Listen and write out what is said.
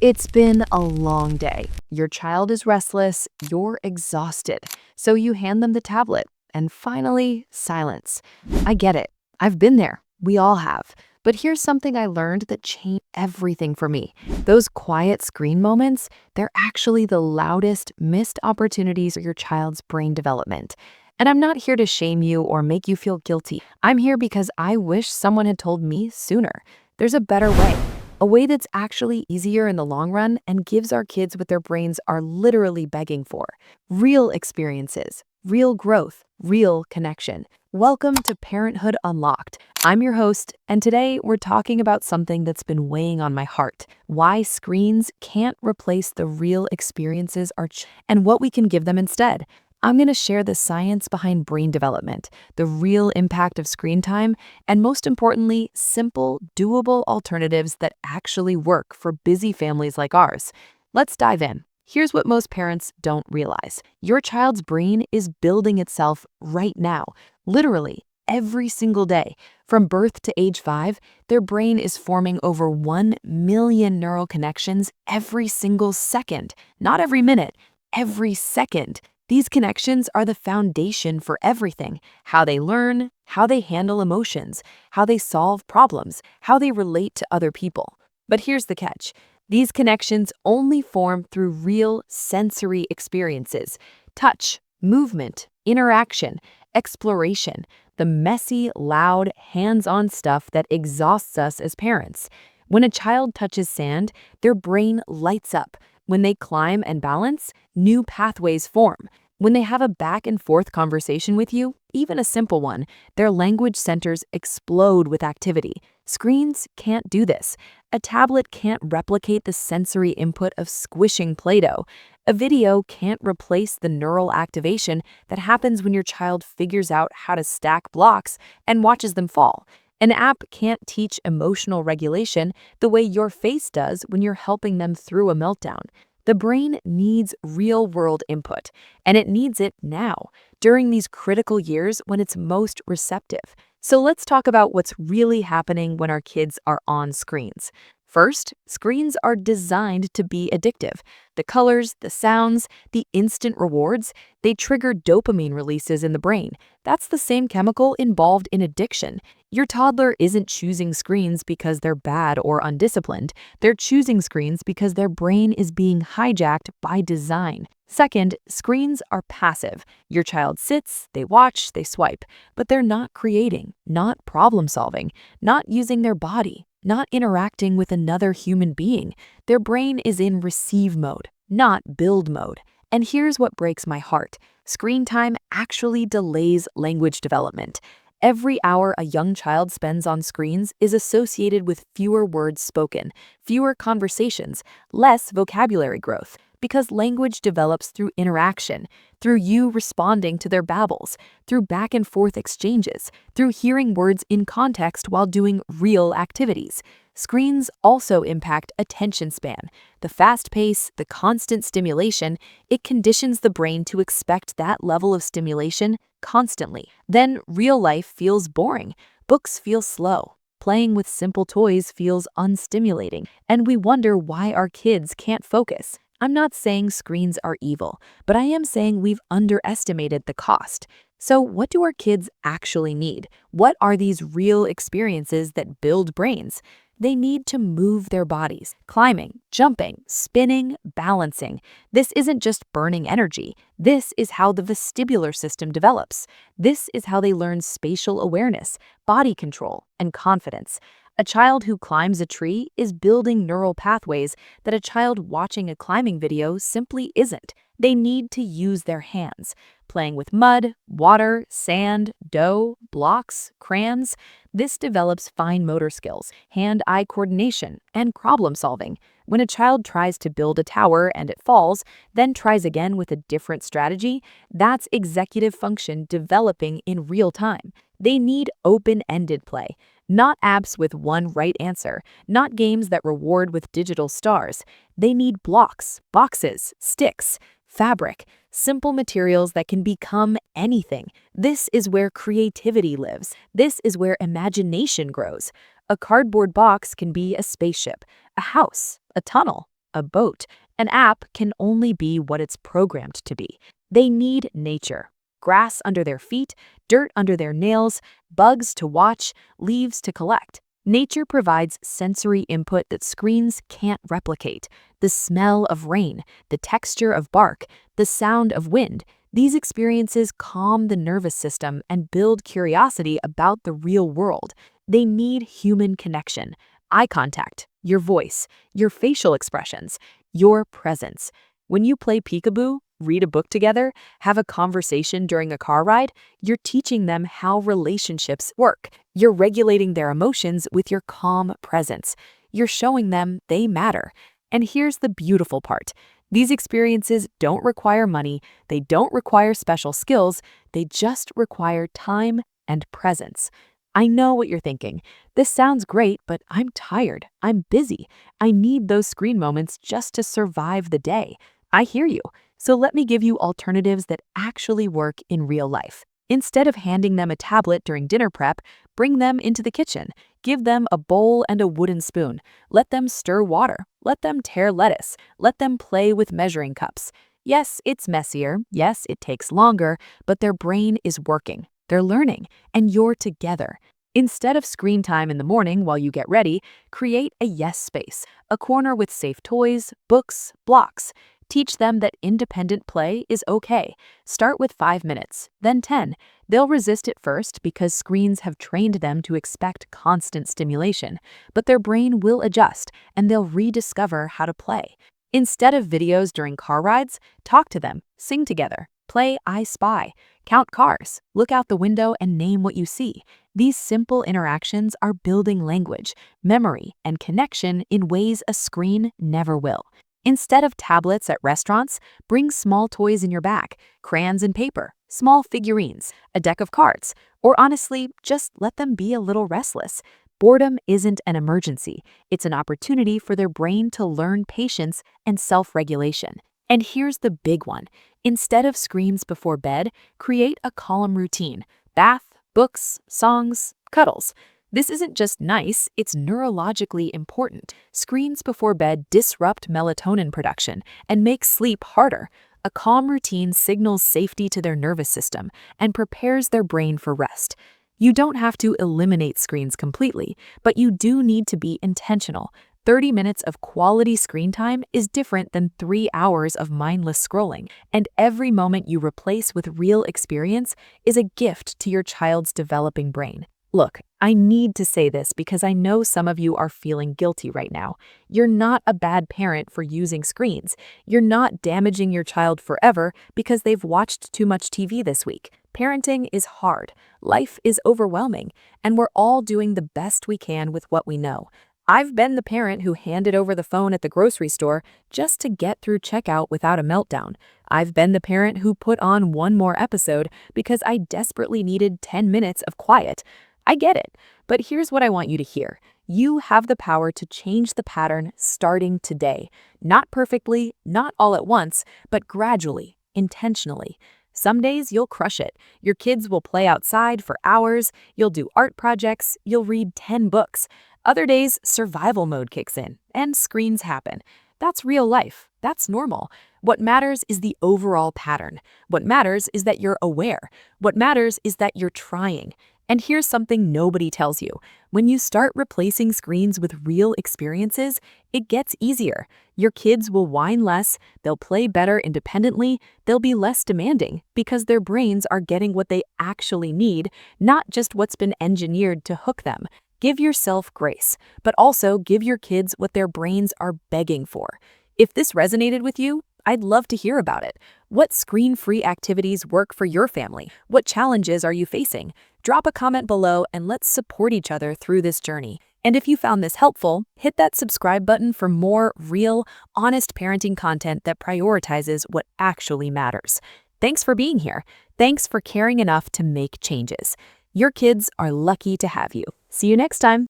It's been a long day. Your child is restless, you're exhausted. So you hand them the tablet, and finally, silence. I get it. I've been there. We all have. But here's something I learned that changed everything for me. Those quiet screen moments, they're actually the loudest missed opportunities for your child's brain development. And I'm not here to shame you or make you feel guilty. I'm here because I wish someone had told me sooner. There's a better way. A way that's actually easier in the long run and gives our kids what their brains are literally begging for. Real experiences, real growth, real connection. Welcome to Parenthood Unlocked. I'm your host, and today we're talking about something that's been weighing on my heart. Why screens can't replace the real experiences and what we can give them instead. I'm going to share the science behind brain development, the real impact of screen time, and most importantly, simple, doable alternatives that actually work for busy families like ours. Let's dive in. Here's what most parents don't realize. Your child's brain is building itself right now, literally every single day. From birth to age 5, their brain is forming over 1 million neural connections every single second, not every minute, every second. These connections are the foundation for everything: how they learn, how they handle emotions, how they solve problems, how they relate to other people. But here's the catch. These connections only form through real sensory experiences: touch, movement, interaction, exploration, the messy, loud, hands-on stuff that exhausts us as parents. When a child touches sand, their brain lights up. When they climb and balance, new pathways form. When they have a back and forth conversation with you, even a simple one, their language centers explode with activity. Screens can't do this. A tablet can't replicate the sensory input of squishing Play-Doh. A video can't replace the neural activation that happens when your child figures out how to stack blocks and watches them fall. An app can't teach emotional regulation the way your face does when you're helping them through a meltdown. The brain needs real-world input, and it needs it now, during these critical years when it's most receptive. So let's talk about what's really happening when our kids are on screens. First, screens are designed to be addictive. The colors, the sounds, the instant rewards, they trigger dopamine releases in the brain. That's the same chemical involved in addiction. Your toddler isn't choosing screens because they're bad or undisciplined. They're choosing screens because their brain is being hijacked by design. Second, screens are passive. Your child sits, they watch, they swipe, but they're not creating, not problem solving, not using their body, not interacting with another human being. Their brain is in receive mode, not build mode. And here's what breaks my heart. Screen time actually delays language development. Every hour a young child spends on screens is associated with fewer words spoken, fewer conversations, less vocabulary growth, because language develops through interaction, through you responding to their babbles, through back and forth exchanges, through hearing words in context while doing real activities. Screens also impact attention span. The fast pace, the constant stimulation, it conditions the brain to expect that level of stimulation constantly. Then real life feels boring. Books feel slow. Playing with simple toys feels unstimulating, and we wonder why our kids can't focus. I'm not saying screens are evil, but I am saying we've underestimated the cost. So what do our kids actually need? What are these real experiences that build brains? They need to move their bodies, climbing, jumping, spinning, balancing. This isn't just burning energy. This is how the vestibular system develops. This is how they learn spatial awareness, body control, and confidence. A child who climbs a tree is building neural pathways that a child watching a climbing video simply isn't. They need to use their hands. Playing with mud, water, sand, dough, blocks, crayons. This develops fine motor skills, hand-eye coordination, and problem solving. When a child tries to build a tower and it falls, then tries again with a different strategy, that's executive function developing in real time. They need open-ended play, not apps with one right answer, not games that reward with digital stars. They need blocks, boxes, sticks, fabric, simple materials that can become anything. This is where creativity lives. This is where imagination grows. A cardboard box can be a spaceship, a house, a tunnel, a boat. An app can only be what it's programmed to be. They need nature. Grass under their feet, dirt under their nails, bugs to watch, leaves to collect. Nature provides sensory input that screens can't replicate. The smell of rain, the texture of bark, the sound of wind. These experiences calm the nervous system and build curiosity about the real world. They need human connection, eye contact, your voice, your facial expressions, your presence. When you play peekaboo, read a book together, have a conversation during a car ride, you're teaching them how relationships work. You're regulating their emotions with your calm presence. You're showing them they matter. And here's the beautiful part. These experiences don't require money, they don't require special skills, they just require time and presence. I know what you're thinking. This sounds great, but I'm tired. I'm busy. I need those screen moments just to survive the day. I hear you. So let me give you alternatives that actually work in real life. Instead of handing them a tablet during dinner prep, bring them into the kitchen. Give them a bowl and a wooden spoon. Let them stir water. Let them tear lettuce. Let them play with measuring cups. Yes, it's messier. Yes, it takes longer, but their brain is working. They're learning, and you're together. Instead of screen time in the morning while you get ready, create a yes space, a corner with safe toys, books, blocks. Teach them that independent play is okay. Start with 5 minutes, then 10. They'll resist at first because screens have trained them to expect constant stimulation, but their brain will adjust and they'll rediscover how to play. Instead of videos during car rides, talk to them, sing together, play I Spy, count cars, look out the window and name what you see. These simple interactions are building language, memory, and connection in ways a screen never will. Instead of tablets at restaurants, bring small toys in your bag, crayons and paper, small figurines, a deck of cards, or honestly, just let them be a little restless. Boredom isn't an emergency. It's an opportunity for their brain to learn patience and self-regulation. And here's the big one. Instead of screens before bed, create a calm routine. Bath, books, songs, cuddles. This isn't just nice, it's neurologically important. Screens before bed disrupt melatonin production and make sleep harder. A calm routine signals safety to their nervous system and prepares their brain for rest. You don't have to eliminate screens completely, but you do need to be intentional. 30 minutes of quality screen time is different than 3 hours of mindless scrolling, and every moment you replace with real experience is a gift to your child's developing brain. Look, I need to say this because I know some of you are feeling guilty right now. You're not a bad parent for using screens. You're not damaging your child forever because they've watched too much TV this week. Parenting is hard, life is overwhelming, and we're all doing the best we can with what we know. I've been the parent who handed over the phone at the grocery store just to get through checkout without a meltdown. I've been the parent who put on one more episode because I desperately needed 10 minutes of quiet. I get it, but here's what I want you to hear. You have the power to change the pattern starting today. Not perfectly, not all at once, but gradually, intentionally. Some days you'll crush it. Your kids will play outside for hours, you'll do art projects, you'll read 10 books. Other days, survival mode kicks in, and screens happen. That's real life. That's normal. What matters is the overall pattern. What matters is that you're aware. What matters is that you're trying. And here's something nobody tells you. When you start replacing screens with real experiences, it gets easier. Your kids will whine less, they'll play better independently, they'll be less demanding because their brains are getting what they actually need, not just what's been engineered to hook them. Give yourself grace, but also give your kids what their brains are begging for. If this resonated with you, I'd love to hear about it. What screen-free activities work for your family? What challenges are you facing? Drop a comment below and let's support each other through this journey. And if you found this helpful, hit that subscribe button for more real, honest parenting content that prioritizes what actually matters. Thanks for being here. Thanks for caring enough to make changes. Your kids are lucky to have you. See you next time.